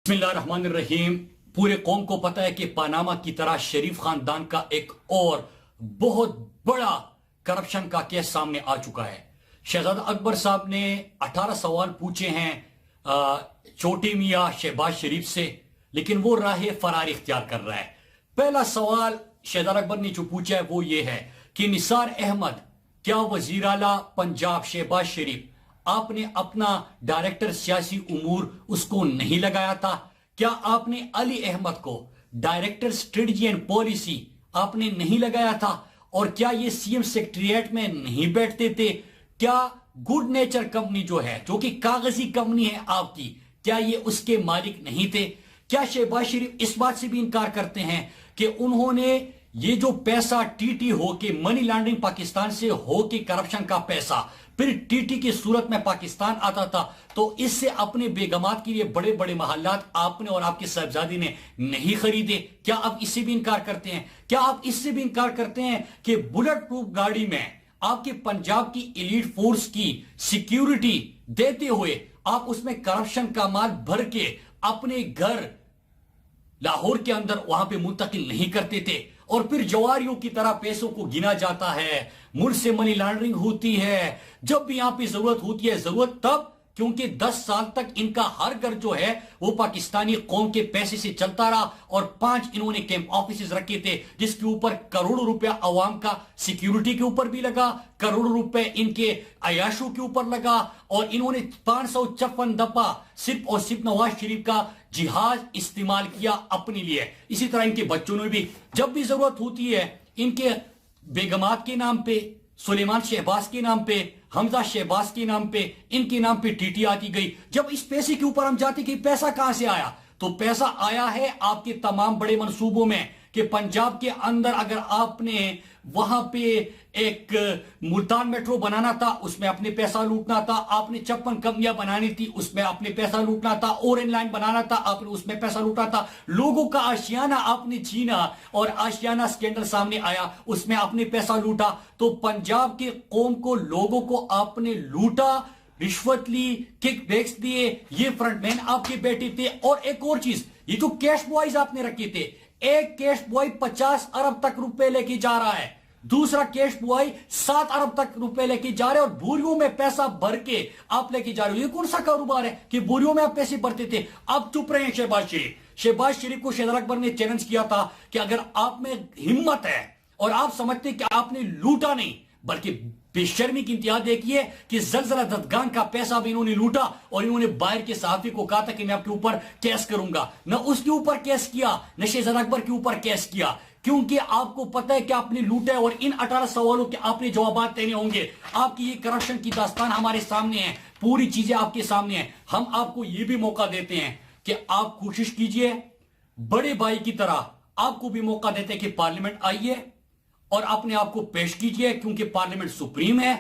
बिस्मिल्लाहिर्रहमानिर्रहीम। पूरे कौम को पता है कि पनामा की तरह शरीफ खानदान का एक और बहुत बड़ा करप्शन का केस सामने आ चुका है। शहजादा अकबर साहब ने 18 सवाल पूछे हैं छोटे मियां शहबाज शरीफ से, लेकिन वो राह फरार इख्तियार कर रहा है। पहला सवाल शहजादा अकबर ने जो पूछा है वो ये है कि निसार अहमद, क्या वजीर आला पंजाब शहबाज शरीफ आपने अपना डायरेक्टर सियासी उमूर उसको नहीं लगाया था? क्या आपने अली अहमद को डायरेक्टर स्ट्रेटजी एंड पॉलिसी आपने नहीं लगाया था? और क्या ये सीएम सेक्रेटेरिएट में नहीं बैठते थे? क्या गुड नेचर कंपनी जो है, जो कि कागजी कंपनी है आपकी, क्या ये उसके मालिक नहीं थे? क्या शहबाज शरीफ इस बात से भी इनकार करते हैं कि उन्होंने ये जो पैसा टीटी होके मनी लॉन्ड्रिंग पाकिस्तान से होके करप्शन का पैसा फिर टीटी की सूरत में पाकिस्तान आता था, तो इससे अपने बेगमात के लिए बड़े बड़े महल्लात आपने और आपके साहबजादी ने नहीं खरीदे? क्या आप इससे भी इनकार करते हैं? क्या आप इससे भी इनकार करते हैं कि बुलेट प्रूफ गाड़ी में आपके पंजाब की एलीट फोर्स की सिक्योरिटी देते हुए आप उसमें करप्शन का माल भर के अपने घर लाहौर के अंदर वहां पे मुंतकिल नहीं करते थे? और फिर जवारियों की तरह पैसों को गिना जाता है, मुल्क से मनी लॉन्ड्रिंग होती है। जब भी यहां पे जरूरत होती है, जरूरत तब क्योंकि 10 साल तक इनका हर घर जो है वो पाकिस्तानी कौम के पैसे से चलता रहा, और 5 इन्होंने कैंप ऑफिस रखे थे जिसके ऊपर करोड़ों रुपया अवाम का सिक्योरिटी के ऊपर भी लगा, करोड़ों रुपए इनके अयाशों के ऊपर लगा, और इन्होंने 556 दफा सिर्फ और सिर्फ नवाज शरीफ का जिहाज इस्तेमाल किया अपने लिए। इसी तरह इनके बच्चों ने भी जब भी जरूरत होती है इनके बेगमात के नाम पे, सुलेमान शहबाज के नाम पे, हमजा शहबाज के नाम पे, इनके नाम पे टीटी आती गई। जब इस पैसे के ऊपर हम जाते कि पैसा कहां से आया, तो पैसा आया है आपके तमाम बड़े मंसूबों में कि पंजाब के अंदर अगर आपने वहां पे एक मुल्तान मेट्रो बनाना था उसमें अपने पैसा लूटना था, आपने 56 कंपनियां बनानी थी उसमें अपने पैसा लूटना था, ओरेंज लाइन बनाना था आपने उसमें पैसा लूटना था, लोगों का आशियाना आपने छीना और आशियाना स्कैंडल सामने आया उसमें आपने पैसा लूटा। तो पंजाब के कौम को, लोगों को आपने लूटा, रिश्वत ली, किक बैक्स दिए, ये फ्रंटमैन आपके बैठे थे। और एक और चीज, ये जो कैश बॉयज आपने रखे थे, एक कैश बॉय 50 अरब तक रुपए लेके जा रहा है, दूसरा कैश बॉय 7 अरब तक रुपए लेके जा रहे हैं, और बोरियों में पैसा भर के आप लेके जा रहे हो। ये कौन सा कारोबार है कि बोरियों में आप पैसे भरते थे? अब चुप रहे हैं शहबाज शरीफ। शहबाज शरीफ को शहजादा अकबर ने चैलेंज किया था कि अगर आप में हिम्मत है और आप समझते कि आपने लूटा नहीं बल्कि बेशर्मी की इंतहा देखिए कि जलजला ददगान का पैसा भी इन्होंने लूटा, और इन्होंने बाहर के सहाफी को कहा था कि मैं आपके ऊपर केस करूंगा। न उसके ऊपर केस किया, न शहजादा अकबर के ऊपर केस किया, क्योंकि आपको पता है कि आपने लूटा है और इन 18 सवालों के आपने जवाब देने होंगे। आपकी ये करप्शन की दास्तान हमारे सामने है, पूरी चीजें आपके सामने है। हम आपको ये भी मौका देते हैं कि आप कोशिश कीजिए, बड़े भाई की तरह आपको भी मौका देते हैं कि पार्लियामेंट आइए और अपने आप को पेश कीजिए, क्योंकि पार्लियामेंट सुप्रीम है,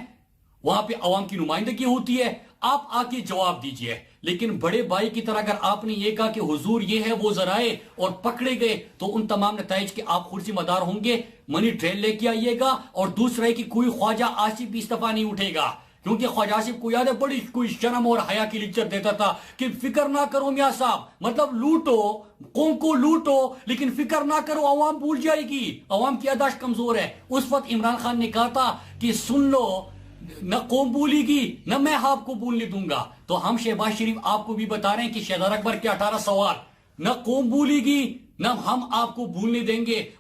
वहां पे अवाम की नुमाइंदगी होती है। आप आके जवाब दीजिए। लेकिन बड़े भाई की तरह अगर आपने ये कहा कि हुजूर ये है वो जराए और पकड़े गए, तो उन तमाम नताइज के आप खुद जिम्मेदार होंगे। मनी ट्रेल लेके आइएगा। और दूसरा है कि कोई ख्वाजा आसिफ भी इस्तीफा नहीं उठेगा, क्योंकि ख्वाजा आसिफ को याद है बड़ी कोई शर्म और हया की लेक्चर देता था कि फिक्र ना करो मियां साहब, मतलब लूटो, कौम को लूटो, लेकिन फिक्र ना करो, अवाम भूल जाएगी, अवाम की यादाश्त कमजोर है। उस वक्त इमरान खान ने कहा था कि सुन लो, न कौम भूलेगी न मैं आपको भूलने दूंगा। तो हम शहबाज शरीफ आपको भी बता रहे हैं कि शहजादा अकबर के 18 सवाल न कौम भूलेगी न हम आपको भूलने देंगे।